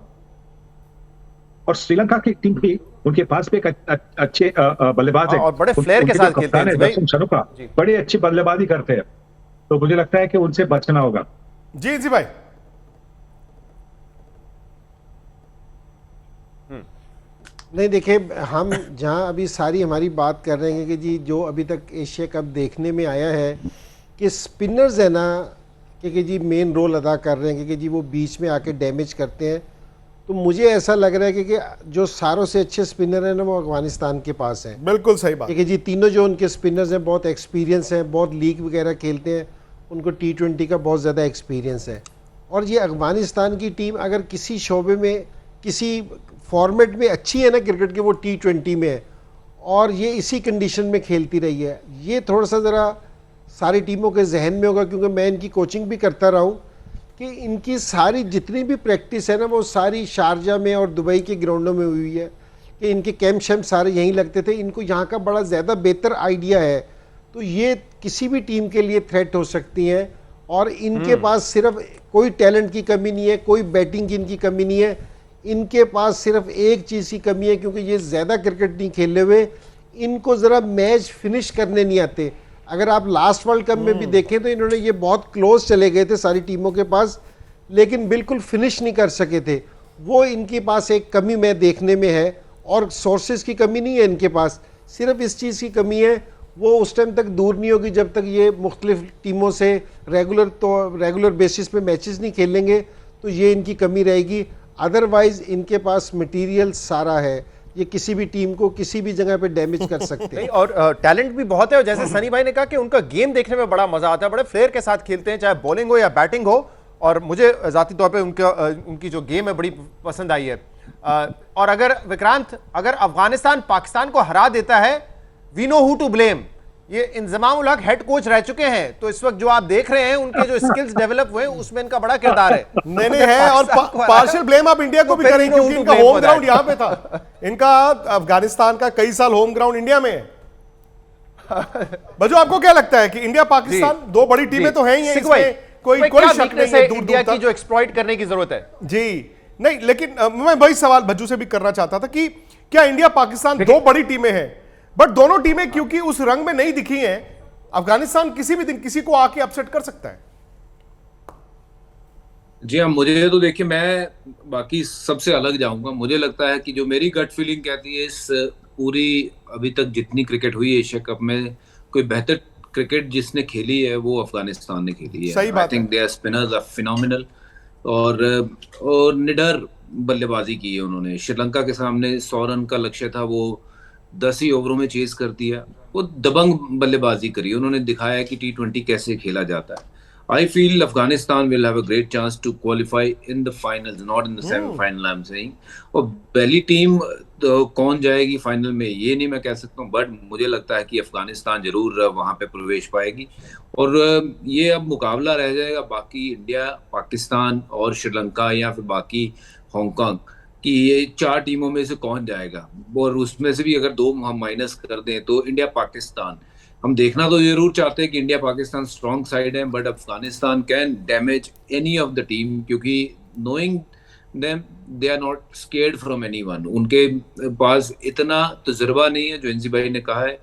और श्रीलंका की टीम भी, उनके पास भी एक अच्छे बल्लेबाज है, और बड़े फ्लेयर के साथ खेलते हैं दर्शन शनुका, बड़ी अच्छी बल्लेबाजी करते हैं। तो मुझे लगता है कि उनसे बचना होगा। जी भाई। नहीं देखिए, हम जहां अभी सारी हमारी बात कर रहे हैं कि जी जो अभी तक एशिया कप देखने में आया है कि स्पिनर्स है ना कि जी मेन रोल अदा कर रहे हैं, कि जी वो बीच में आके डैमेज करते हैं। तो मुझे ऐसा लग रहा है कि जो सारों से अच्छे स्पिनर हैं ना वो अफगानिस्तान के पास हैं। बिल्कुल सही बात। कि जी तीनों जो उनके स्पिनर्स हैं बहुत एक्सपीरियंस हैं, बहुत लीग वगैरह खेलते हैं, उनको T20 का बहुत ज़्यादा एक्सपीरियंस है। और ये अफगानिस्तान की टीम अगर किसी शोबे में, किसी फॉर्मेट में अच्छी है ना क्रिकेट के, वो T20 में है, और ये इसी कंडीशन में खेलती रही है। ये थोड़ा सा ज़रा सारी टीमों के जहन में होगा, क्योंकि मैं इनकी कोचिंग भी करता रहा हूँ कि इनकी सारी जितनी भी प्रैक्टिस है ना वो सारी शारजा में और दुबई के ग्राउंडों में हुई है, कि इनके कैंप शैम्प सारे यहीं लगते थे। इनको यहाँ का बड़ा ज़्यादा बेहतर आइडिया है। तो ये किसी भी टीम के लिए थ्रेट हो सकती हैं, और इनके पास सिर्फ कोई टैलेंट की कमी नहीं है, कोई बैटिंग की इनकी कमी नहीं है। इनके पास सिर्फ एक चीज़ की कमी है, क्योंकि ये ज़्यादा क्रिकेट नहीं खेले हुए, इनको ज़रा मैच फिनिश करने नहीं आते। अगर आप लास्ट वर्ल्ड कप में भी देखें तो इन्होंने ये बहुत क्लोज चले गए थे सारी टीमों के पास, लेकिन बिल्कुल फिनिश नहीं कर सके थे। वो इनके पास एक कमी मैं देखने में है, और सोर्सेज की कमी नहीं है इनके पास, सिर्फ इस चीज़ की कमी है, वो उस टाइम तक दूर नहीं होगी जब तक ये मुख्तलिफ टीमों से रेगुलर बेसिस पे मैचेस नहीं खेलेंगे, तो ये इनकी कमी रहेगी। अदरवाइज इनके पास मटेरियल सारा है, ये किसी भी टीम को किसी भी जगह पे डैमेज कर सकते हैं। और टैलेंट भी बहुत है, और जैसे सनी भाई ने कहा कि उनका गेम देखने में बड़ा मजा आता है, बड़े फ्लेयर के साथ खेलते हैं, चाहे बॉलिंग हो या बैटिंग हो। और मुझे जाती तौर पे उनकी जो गेम है बड़ी पसंद आई है। और अगर विक्रांत, अगर अफगानिस्तान पाकिस्तान को हरा देता है, we know who to blame. ये इंजमाम उल हक हेड कोच रह चुके हैं, तो इस वक्त जो आप देख रहे हैं उनके जो स्किल्स डेवलप हुए उसमें इनका बड़ा किरदार है। नहीं है, और पार्शियल ब्लेम आप इंडिया को भी करेंगे, क्योंकि इनका होम ग्राउंड यहाँ पे था। इनका अफगानिस्तान का कई साल होम ग्राउंड इंडिया में है। बजू, आपको क्या लगता है कि इंडिया पाकिस्तान दो बड़ी टीमें तो हैं ही हैं, इसमें कोई शक नहीं है दूर इंडिया की जो एक्सप्लॉइट करने की जरूरत है? जी नहीं, लेकिन मैं वही सवाल भज्जू से भी करना चाहता था कि क्या इंडिया पाकिस्तान दो बड़ी टीमें हैं, बट दोनों टीमें क्योंकि उस रंग में नहीं दिखी हैं, अफगानिस्तान किसी भी दिन किसी को आके अपसेट कर सकता है। जी हाँ, मुझे तो देखिए, मैं बाकी सबसे अलग जाऊंगा। मुझे लगता है कि जो मेरी गट फीलिंग कहती है, इस पूरी अभी तक जितनी क्रिकेट हुई है एशिया कप में, कोई बेहतर क्रिकेट जिसने खेली है वो अफगानिस्तान ने खेली है। सही बात है। I think their spinners are phenomenal, और निडर बल्लेबाजी की है उन्होंने। श्रीलंका के सामने 100 रन का लक्ष्य था, वो 10 ही ओवरों में चेज कर दिया। वो दबंग बल्लेबाजी करी, उन्होंने दिखाया कि T20 कैसे खेला जाता है। I feel Afghanistan will have a great chance to qualify in the finals, not in the semi-final, I'm saying. और पहली टीम तो कौन जाएगी फाइनल में ये नहीं मैं कह सकता हूँ, बट मुझे लगता है कि अफगानिस्तान जरूर वहाँ पे प्रवेश पाएगी। और ये अब मुकाबला रह जाएगा बाकी इंडिया, पाकिस्तान और श्रीलंका, या फिर बाकी हांगकांग, कि ये 4 टीमों में से कौन जाएगा। और उसमें से भी अगर 2 हम माइनस कर दें तो इंडिया पाकिस्तान, हम देखना तो जरूर चाहते हैं कि इंडिया पाकिस्तान स्ट्रॉन्ग साइड है, but Afghanistan can damage any of the team, क्योंकि knowing them they are not scared from anyone. उनके पास इतना तजुर्बा नहीं है जो एनसी भाई ने कहा है,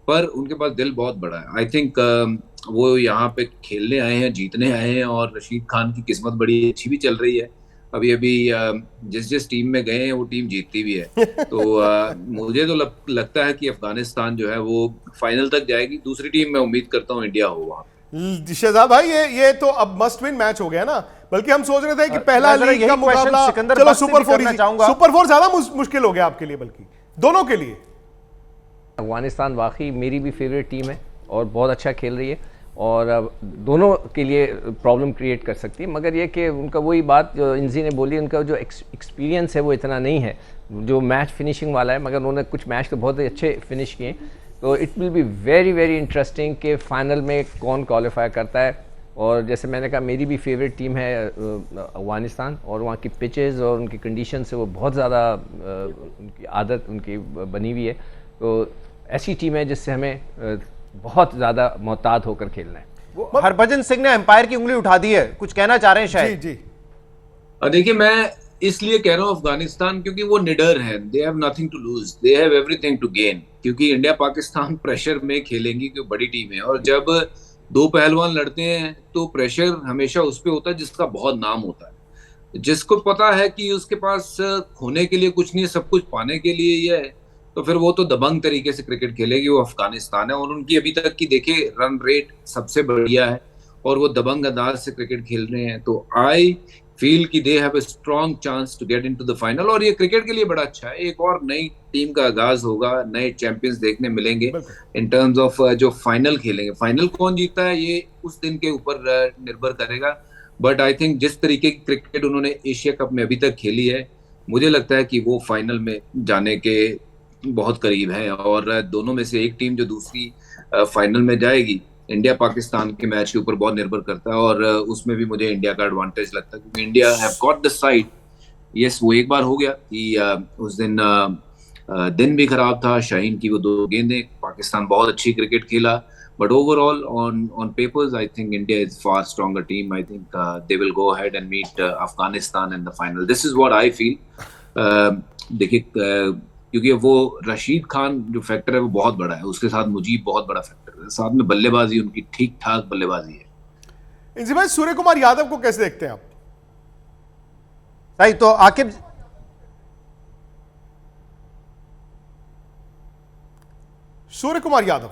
पर उनके पास दिल बहुत बड़ा है। आई थिंक वो यहाँ पे खेलने आए हैं, जीतने आए हैं, और रशीद खान की किस्मत बड़ी अच्छी भी चल रही है। अभी अभी जिस जिस टीम में गए हैं वो टीम जीतती भी है। तो मुझे तो लगता है कि अफगानिस्तान जो है वो फाइनल तक जाएगी। दूसरी टीम मैं उम्मीद करता हूँ इंडिया हो वहाँ। शहजाद भाई, ये तो अब मस्ट विन मैच हो गया ना, बल्कि हम सोच रहे थे कि पहला मैं लीग का यही मुकाबला, question सिकंदर चलो बख्श से सुपर भी फोर करना चाहूंगा। सुपर फोर ज्यादा मुश्किल हो गया आपके लिए, बल्कि दोनों के लिए। अफगानिस्तान वाकई मेरी भी फेवरेट टीम है और बहुत अच्छा खेल रही है और दोनों के लिए प्रॉब्लम क्रिएट कर सकती है, मगर ये कि उनका वही बात जो इंजी ने बोली, उनका जो एक्सपीरियंस है वो इतना नहीं है जो मैच फिनिशिंग वाला है, मगर उन्होंने कुछ मैच तो बहुत ही अच्छे फिनिश किए। तो it will be very very interesting कि फाइनल में कौन क्वालिफाई करता है। और जैसे मैंने कहा मेरी भी फेवरेट टीम है अफगानिस्तान, और वहाँ की पिचेस और उनकी कंडीशन से वो बहुत ज़्यादा उनकी आदत उनकी बनी हुई है। तो ऐसी टीम है जिससे हमें बहुत ज़्यादा मोहतात होकर खेलना है। हरभजन सिंह ने एम्पायर की उंगली उठा दी है, कुछ कहना चाह रहे हैं शायद। जी देखिए, मैं इसलिए कह रहा हूँ अफगानिस्तान क्योंकि वो निडर है। They have nothing to lose, they have everything to gain. क्योंकि इंडिया पाकिस्तान प्रेशर में खेलेंगी, क्योंकि बड़ी टीम है, और जब दो पहलवान लड़ते हैं तो प्रेशर हमेशा उस पर होता है जिसका बहुत नाम होता है, जिसको पता है कि उसके पास खोने के लिए कुछ नहीं है, सब कुछ पाने के लिए ही है। तो फिर वो तो दबंग तरीके से क्रिकेट खेलेगी। वो अफगानिस्तान है और उनकी अभी तक की देखिए रन रेट सबसे बढ़िया है और वो दबंग अंदाज से क्रिकेट खेल रहे हैं। तो आई फील कि they have a strong chance to get into the final, और ये क्रिकेट के लिए बड़ा अच्छा है। एक और नई टीम का आगाज होगा, नए चैंपियंस देखने मिलेंगे इन टर्म्स ऑफ जो फाइनल खेलेंगे। फाइनल कौन जीतता है ये उस दिन के ऊपर निर्भर करेगा, बट आई थिंक जिस तरीके की क्रिकेट उन्होंने एशिया कप में अभी तक खेली है, मुझे लगता है कि वो फाइनल में जाने के बहुत करीब है। और दोनों में से एक टीम जो दूसरी फाइनल में जाएगी, इंडिया पाकिस्तान के मैच के ऊपर बहुत निर्भर करता है, और उसमें भी मुझे इंडिया का एडवांटेज लगता है क्योंकि India have got the side. Yes, वो एक बार हो गया कि उस दिन भी खराब था, शाहीन की वो 2 गेंदें, पाकिस्तान बहुत अच्छी क्रिकेट खेला, but overall on papers I think India is far stronger team. I think they will go ahead and meet Afghanistan in the final. This is what I feel. देखिए, क्योंकि वो रशीद खान जो फैक्टर है वो बहुत बड़ा है, उसके साथ मुजीब बहुत बड़ा फैक्टर है, साथ में बल्लेबाजी उनकी ठीक ठाक बल्लेबाजी है। इंजी भाई, सूर्य कुमार यादव को कैसे देखते हैं आप? सही, तो आकिब सूर्य कुमार यादव,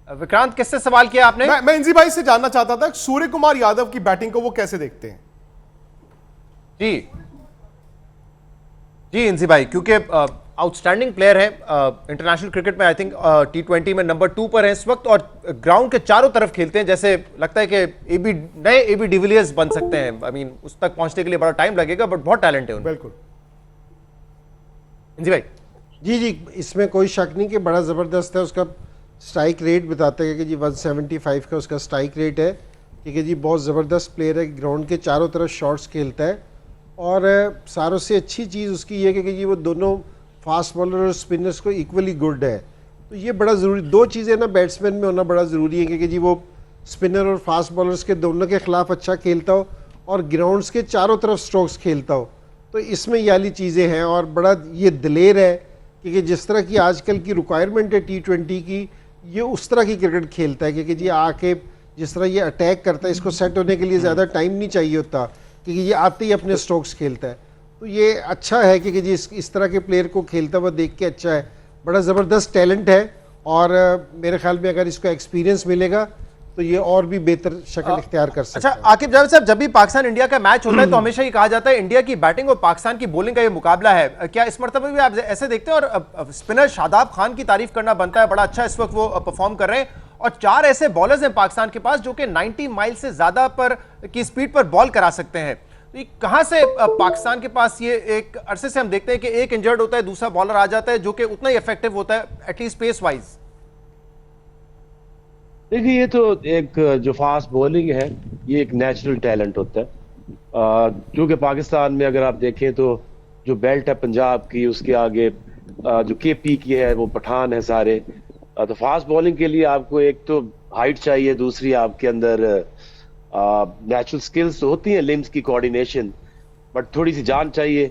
विक्रांत किससे सवाल किया आपने? मैं इंजी भाई से जानना चाहता था सूर्य कुमार यादव की बैटिंग को वो कैसे देखते हैं? जी इंजी भाई, क्योंकि आउटस्टैंडिंग प्लेयर है इंटरनेशनल क्रिकेट में। आई थिंक T20 में नंबर 2 पर है इस वक्त, और ग्राउंड के चारों तरफ खेलते हैं, जैसे लगता है कि नए एबी डिविलियर्स बन सकते हैं। आई मीन उस तक पहुंचने के लिए बड़ा टाइम लगेगा, बट बहुत टैलेंट है उनमें। बिल्कुल इंजी भाई। जी, इसमें कोई शक नहीं कि बड़ा ज़बरदस्त है। उसका स्ट्राइक रेट बताते हैं कि जी 175 का उसका स्ट्राइक रेट है। ठीक है जी, बहुत ज़बरदस्त प्लेयर है, ग्राउंड के चारों तरफ शॉट्स खेलता है। और सारों से अच्छी चीज़ उसकी ये कि जी वो दोनों फास्ट बॉलर और स्पिनर्स को इक्वली गुड है। तो ये बड़ा ज़रूरी, 2 चीज़ें ना बैट्समैन में होना बड़ा ज़रूरी है कि जी वो स्पिनर और फास्ट बॉलर्स के दोनों के ख़िलाफ़ अच्छा खेलता हो और ग्राउंड्स के चारों तरफ स्ट्रोक्स खेलता हो। तो इसमें ये वाली चीज़ें हैं, और बड़ा ये दिलेर है कि जिस तरह की आजकल की रिक्वायरमेंट है T20 की, ये उस तरह की क्रिकेट खेलता है कि जी आके जिस तरह ये अटैक करता है, इसको सेट होने के लिए ज़्यादा टाइम नहीं चाहिए होता, क्योंकि ये आते ही अपने स्ट्रोक्स खेलता है। तो ये अच्छा है कि जी इस तरह के प्लेयर को खेलता हुआ देख के अच्छा है। बड़ा ज़बरदस्त टैलेंट है, और मेरे ख्याल में अगर इसको एक्सपीरियंस मिलेगा तो ये और भी बेहतर शक्ल इख्तियार कर सकता है। अच्छा आकिब जावेद साहब, जब भी पाकिस्तान इंडिया का मैच होता है तो हमेशा ये कहा जाता है इंडिया की बैटिंग और पाकिस्तान की बॉलिंग का ये मुकाबला है। क्या इस मरतबा भी आप ऐसे देखते हैं? और स्पिनर शादाब खान की तारीफ करना बनता है, बड़ा अच्छा इस वक्त वो परफॉर्म कर रहे हैं, और 4 ऐसे बॉलर्स हैं पाकिस्तान के पास जो कि 90 माइल से ज्यादा पर की स्पीड पर बॉल करा सकते हैं। तो कहां से पाकिस्तान के पास ये, एक अरसे से हम देखते हैं कि एक इंजर्ड होता है, दूसरा बॉलर आ जाता है जो कि उतना ही इफेक्टिव होता है एटलीस्ट पेस वाइज। देखिए, ये तो एक जो फास्ट बॉलिंग है ये एक नेचुरल टैलेंट होता है, क्योंकि पाकिस्तान में अगर आप देखें तो जो बेल्ट है पंजाब की, उसके आगे जो KP की है वो पठान है सारे। तो फास्ट बॉलिंग के लिए आपको एक तो हाइट चाहिए, दूसरी आपके अंदर नेचुरल स्किल्स तो होती हैं, लिम्स की कोऑर्डिनेशन, बट थोड़ी सी जान चाहिए।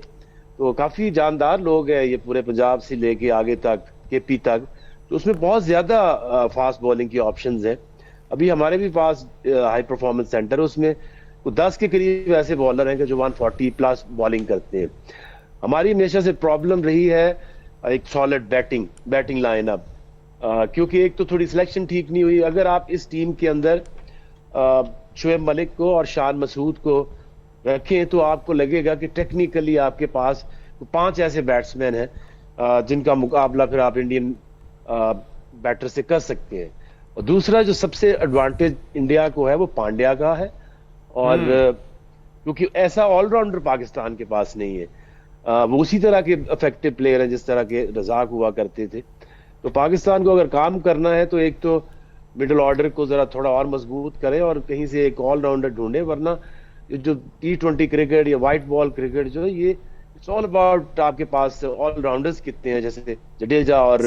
तो काफ़ी जानदार लोग हैं ये पूरे पंजाब से लेके आगे तक KP तक, तो उसमें बहुत ज़्यादा फास्ट बॉलिंग की ऑप्शंस हैं। अभी हमारे भी पास हाई परफॉर्मेंस सेंटर है, उसमें 10 के करीब ऐसे बॉलर हैं कि जो 140 प्लस बॉलिंग करते हैं। हमारी हमेशा से प्रॉब्लम रही है एक सॉलिड बैटिंग लाइनअप, क्योंकि एक तो थोड़ी सिलेक्शन ठीक नहीं हुई। अगर आप इस टीम के अंदर शोएब मलिक को और शान मसूद को रखें तो आपको लगेगा कि टेक्निकली आपके पास 5 ऐसे बैट्समैन हैं जिनका मुकाबला फिर आप इंडियन बैटर से कर सकते हैं। और दूसरा जो सबसे एडवांटेज इंडिया को है वो पांड्या का है, और क्योंकि ऐसा ऑलराउंडर पाकिस्तान के पास नहीं है। वो उसी तरह के इफेक्टिव प्लेयर हैं जिस तरह के रजाक हुआ करते थे। तो पाकिस्तान को अगर काम करना है तो एक तो मिडिल ऑर्डर को जरा थोड़ा और मजबूत करे और कहीं से एक ऑलराउंडर ढूंढे, वरना जो T20 क्रिकेट या वाइट बॉल क्रिकेट जो है ये इट्स ऑल अबाउट आपके पास ऑलराउंडर्स कितने हैं, जैसे जडेजा और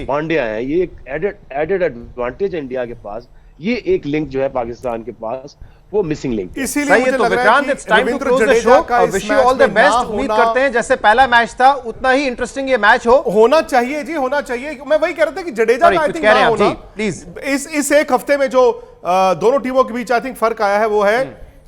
पांड्या हैं। ये एक एडेड एडवांटेज है इंडिया के पास। ये एक लिंक जो है पाकिस्तान के पास वो मिसिंग लिंक। इसीलिए मुझे लग रहा है कि रविंद्र जडेजा का इस मैच ऑल द बेस्ट। उम्मीद करते हैं जैसे पहला मैच था उतना ही इंटरेस्टिंग ये मैच होना चाहिए जी, होना चाहिए। मैं वही कह रहा था कि जडेजा का आई थिंक ना होना प्लीज इस एक हफ्ते में जो दोनों टीमों के बीच आई थिंक फर्क आया है वो है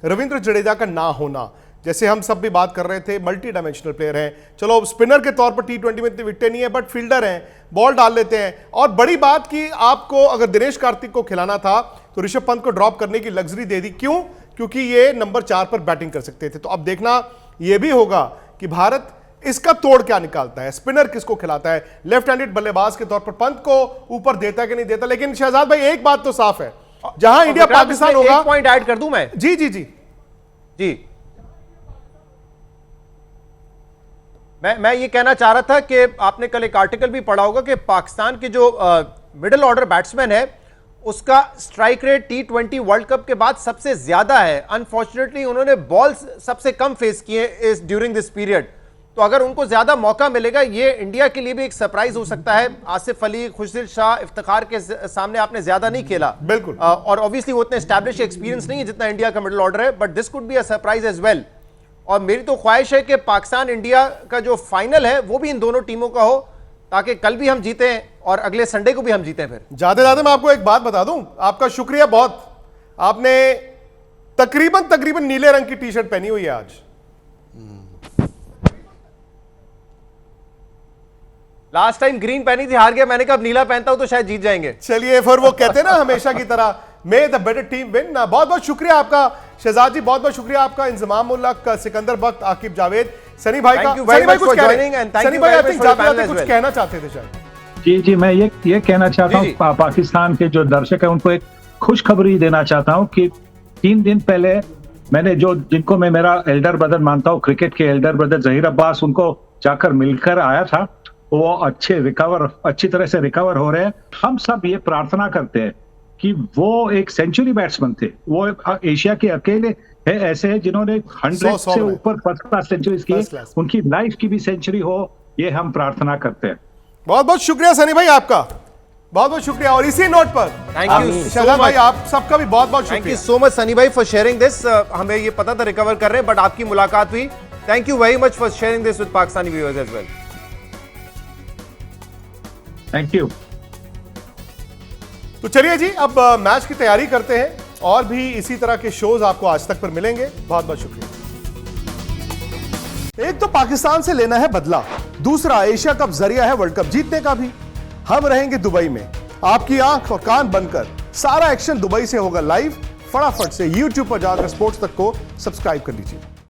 रविंद्र जडेजा का ना होना। जैसे हम सब भी बात कर रहे थे, मल्टी डायमेंशनल प्लेयर हैं, चलो स्पिनर के तौर पर T20 में इतने विकेट नहीं है बट फील्डर हैं, बॉल डाल लेते हैं। और बड़ी बात कि आपको अगर दिनेश कार्तिक को खिलाना था तो ऋषभ पंत को ड्रॉप करने की लग्जरी दे दी। क्यों? क्योंकि ये नंबर 4 पर बैटिंग कर सकते थे। तो अब देखना यह भी होगा कि भारत इसका तोड़ क्या निकालता है, स्पिनर किसको खिलाता है, लेफ्ट हैंडेड बल्लेबाज के तौर पर पंत को ऊपर देता है कि नहीं देता। लेकिन शहजाद भाई एक बात तो साफ है, जहां इंडिया पाकिस्तान होगा। एक पॉइंट ऐड कर दूं मैं? जी जी जी जी, मैं ये कहना चाह रहा था कि आपने कल एक आर्टिकल भी पढ़ा होगा कि पाकिस्तान के जो मिडिल ऑर्डर बैट्समैन है उसका strike rate T20 world cup के बाद सबसे ज्यादा है। अनफॉर्चुनेटली उन्होंने बॉल्स सबसे कम फेस किए इस ड्यूरिंग दिस पीरियड। तो अगर उनको ज्यादा मौका मिलेगा ये इंडिया के लिए भी एक सरप्राइज हो सकता है। आसिफ अली, खुशदिल शाह, इफ्तिखार के सामने आपने ज्यादा नहीं खेला बिल्कुल, और ऑब्वियसली वो इतने एस्टैब्लिश एक्सपीरियंस नहीं है जितना इंडिया का मिडिल ऑर्डर है, but this could be a surprise as well. और मेरी तो ख्वाहिश है कि पाकिस्तान इंडिया का जो फाइनल है वो भी इन दोनों टीमों का हो, ताकि कल भी हम जीते और अगले संडे को भी हम जीते। फिर ज्यादा मैं आपको एक बात बता दूं, आपका शुक्रिया बहुत। आपने तकरीबन नीले रंग की टी शर्ट पहनी हुई है आज। लास्ट टाइम ग्रीन पहनी थी, हार गया। मैंने कहा अब नीला पहनता हूं तो शायद जीत जाएंगे। चलिए फिर वो कहते हैं ना हमेशा की तरह मे द बेटर टीम विन। बहुत बहुत शुक्रिया आपका शहजाद जी, बहुत बहुत शुक्रिया आपका इंजमाम उल्लाह, सिकंदर बख्त, आकिब जावेद, सनी भाई का। सनी भाई कुछ कह रहे हैं, सनी भाई आई थिंक जाते कुछ कहना चाहते थे शायद। जी मैं ये कहना चाहता हूँ पाकिस्तान के जो दर्शक है उनको एक खुशखबरी देना चाहता हूँ कि 3 दिन पहले मैंने जिनको मैं मेरा एल्डर ब्रदर मानता हूँ, क्रिकेट के एल्डर ब्रदर जहीर अब्बास, उनको जाकर मिलकर आया था। वो अच्छी तरह से रिकवर हो रहे हैं। हम सब ये प्रार्थना करते हैं कि वो एक सेंचुरी बैट्समैन थे। वो एशिया के अकेले है ऐसे हैं जिन्होंने 100 से ऊपर फर्स्ट क्लास सेंचुरीज की, उनकी लाइफ की भी सेंचुरी हो, ये हम प्रार्थना करते हैं। बहुत बहुत शुक्रिया सनी भाई आपका, बहुत बहुत शुक्रिया। और इसी नोट पर थैंक यू शहजाद भाई, आप सबका भी बहुत बहुत शुक्रिया। Thank you so much Sunny भाई फॉर शेयरिंग दिस। हमें ये पता था रिकवर कर रहे हैं, बट आपकी मुलाकात हुई। Thank you very much for sharing this with Pakistani viewers as well. Thank you. तो चलिए जी अब मैच की तैयारी करते हैं, और भी इसी तरह के शोज आपको आज तक पर मिलेंगे। बहुत बहुत शुक्रिया। एक तो पाकिस्तान से लेना है बदला, दूसरा एशिया कप जरिया है वर्ल्ड कप जीतने का भी। हम रहेंगे दुबई में, आपकी आंख और कान बनकर सारा एक्शन दुबई से होगा लाइव। फटाफट से YouTube पर जाकर स्पोर्ट्स तक को सब्सक्राइब कर लीजिए।